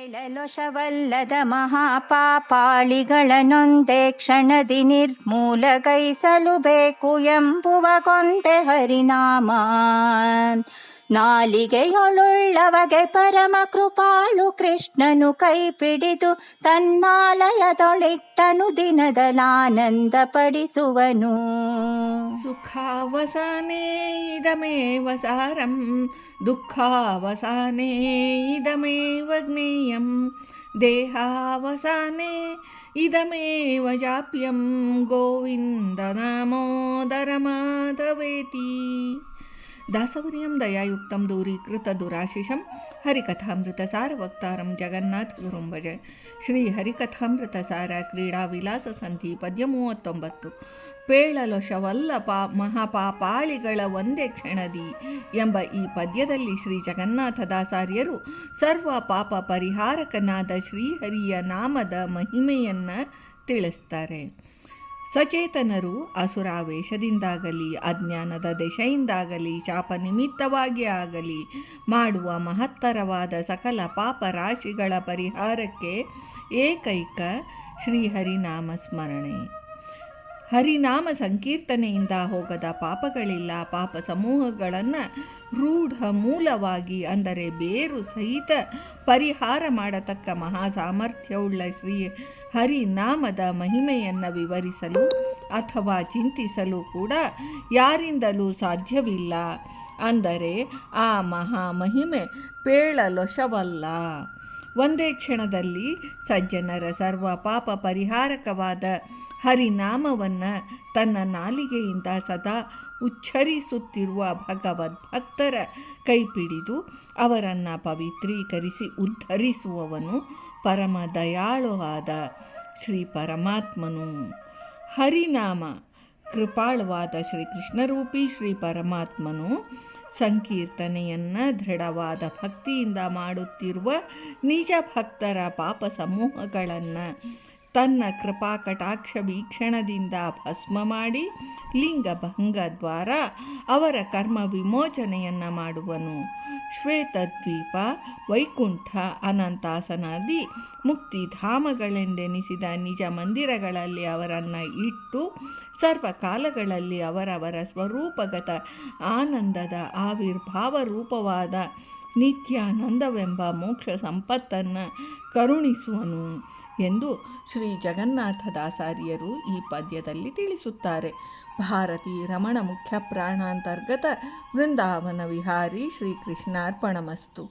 ಕೇಳಲೊಶವಲ್ಲದ ಮಹಾಪಾಪಾಳಿಗಳನ್ನೊಂದೇ ಕ್ಷಣದಿ ನಿರ್ಮೂಲಗೈಸಲು ಬೇಕು ಎಂಬುವ ಗೊಂದೆ ಹರಿನಾಮ. ನಾಲಿಗೆಯೊಳುಳ್ಳವಗೆ ಪರಮ ಕೃಪಾಳು ಕೃಷ್ಣನು ಕೈಪಿಡಿದು ತನ್ನಾಲಯದೊಳಿಟ್ಟನು ದಿನದಲಾನಂದ ಪಡಿಸುವನು. ಸುಖಾವಸಾನೇ ಇದಮೇವ ಸಾರಂ ದುಃಖಾವಸಾನೇ ಇದಮೇವ ಜ್ಞೇಯಂ ದೇಹಾವಸಾನೇ ಇದಮೇವ ಜಾಪ್ಯಂ ಗೋವಿಂದ ನಾಮೋದರ ಮಾಧವೇತಿ. ದಾಸವರ್ಯಂ ದಯಾಯುಕ್ತಂ ದೂರೀಕೃತ ದುರಾಶಿಷಂ ಹರಿಕಥಾಮೃತ ಸಾರವಕ್ತಾರಂ ಜಗನ್ನಾಥ ಗುರುಂ ಭಜೆ. ಶ್ರೀ ಹರಿಕಥಾಮೃತ ಸಾರ ಕ್ರೀಡಾ ವಿಲಾಸ ಸಂಧಿ ಪದ್ಯ 39. ಪೇಳಲೊಶವಲ್ಲ ಮಹಾಪಾಪಾಳಿಗಳ ಒಂದೇ ಕ್ಷಣದಿ ಎಂಬ ಈ ಪದ್ಯದಲ್ಲಿ ಶ್ರೀ ಜಗನ್ನಾಥದಾಸಾರ್ಯರು ಸರ್ವ ಪಾಪ ಪರಿಹಾರಕನಾದ ಶ್ರೀಹರಿಯ ನಾಮದ ಮಹಿಮೆಯನ್ನು ತಿಳಿಸ್ತಾರೆ. ಸಚೇತನರು ಅಸುರಾವೇಶದಿಂದಾಗಲಿ ಅಜ್ಞಾನದ ದೆಸೆಯಿಂದಾಗಲಿ ಶಾಪ ನಿಮಿತ್ತವಾಗಿ ಆಗಲಿ ಮಾಡುವ ಮಹತ್ತರವಾದ ಸಕಲ ಪಾಪ ರಾಶಿಗಳ ಪರಿಹಾರಕ್ಕೆ ಏಕೈಕ ಶ್ರೀಹರಿನಾಮ ಸ್ಮರಣೆ. ಹರಿನಾಮ ಸಂಕೀರ್ತನೆಯಿಂದ ಹೋಗದ ಪಾಪಗಳಿಲ್ಲ. ಪಾಪ ಸಮೂಹಗಳನ್ನು ರೂಢ ಮೂಲವಾಗಿ ಅಂದರೆ ಬೇರು ಸಹಿತ ಪರಿಹಾರ ಮಾಡತಕ್ಕ ಮಹಾಸಾಮರ್ಥ್ಯವುಳ್ಳ ಶ್ರೀ ಹರಿನಾಮದ ಮಹಿಮೆಯನ್ನು ವಿವರಿಸಲು ಅಥವಾ ಚಿಂತಿಸಲು ಕೂಡ ಯಾರಿಂದಲೂ ಸಾಧ್ಯವಿಲ್ಲ. ಅಂದರೆ ಆ ಮಹಾಮಹಿಮೆ ಪೇಳಲೊಶವಲ್ಲ. ಒಂದೇ ಕ್ಷಣದಲ್ಲಿ ಸಜ್ಜನರ ಸರ್ವ ಪಾಪ ಪರಿಹಾರಕವಾದ ಹರಿನಾಮವನ್ನು ತನ್ನ ನಾಲಿಗೆಯಿಂದ ಸದಾ ಉಚ್ಚರಿಸುತ್ತಿರುವ ಭಗವದ್ಭಕ್ತರ ಕೈಪಿಡಿದು ಅವರನ್ನು ಪವಿತ್ರೀಕರಿಸಿ ಉದ್ಧರಿಸುವವನು ಪರಮ ದಯಾಳುವಾದ ಶ್ರೀ ಪರಮಾತ್ಮನು. ಹರಿನಾಮ ಕೃಪಾಳುವಾದ ಶ್ರೀಕೃಷ್ಣರೂಪಿ ಶ್ರೀ ಪರಮಾತ್ಮನು ಸಂಕೀರ್ತನೆಯನ್ನು ದೃಢವಾದ ಭಕ್ತಿಯಿಂದ ಮಾಡುತ್ತಿರುವ ನಿಜ ಭಕ್ತರ ಪಾಪ ಸಮೂಹಗಳನ್ನು ತನ್ನ ಕೃಪಾ ಕಟಾಕ್ಷ ವೀಕ್ಷಣದಿಂದ ಭಸ್ಮ ಮಾಡಿ ಲಿಂಗಭಂಗ ದ್ವಾರ ಅವರ ಕರ್ಮ ವಿಮೋಚನೆಯನ್ನು ಮಾಡುವನು. ಶ್ವೇತದ್ವೀಪ, ವೈಕುಂಠ, ಅನಂತಾಸನಾದಿ ಮುಕ್ತಿಧಾಮಗಳೆಂದೆನಿಸಿದ ನಿಜ ಮಂದಿರಗಳಲ್ಲಿ ಅವರನ್ನು ಇಟ್ಟು ಸರ್ವಕಾಲಗಳಲ್ಲಿ ಅವರವರ ಸ್ವರೂಪಗತ ಆನಂದದ ಆವಿರ್ಭಾವ ರೂಪವಾದ ನಿತ್ಯಾನಂದವೆಂಬ ಮೋಕ್ಷ ಸಂಪತ್ತನ್ನು ಕರುಣಿಸುವನು ಎಂದು ಶ್ರೀ ಜಗನ್ನಾಥದಾಸಾರ್ಯರು ಈ ಪದ್ಯದಲ್ಲಿ ತಿಳಿಸುತ್ತಾರೆ. ಭಾರತೀ ರಮಣ ಮುಖ್ಯ ಪ್ರಾಣಾಂತರ್ಗತ ವೃಂದಾವನ ವಿಹಾರಿ ಶ್ರೀಕೃಷ್ಣಾರ್ಪಣಮಸ್ತು.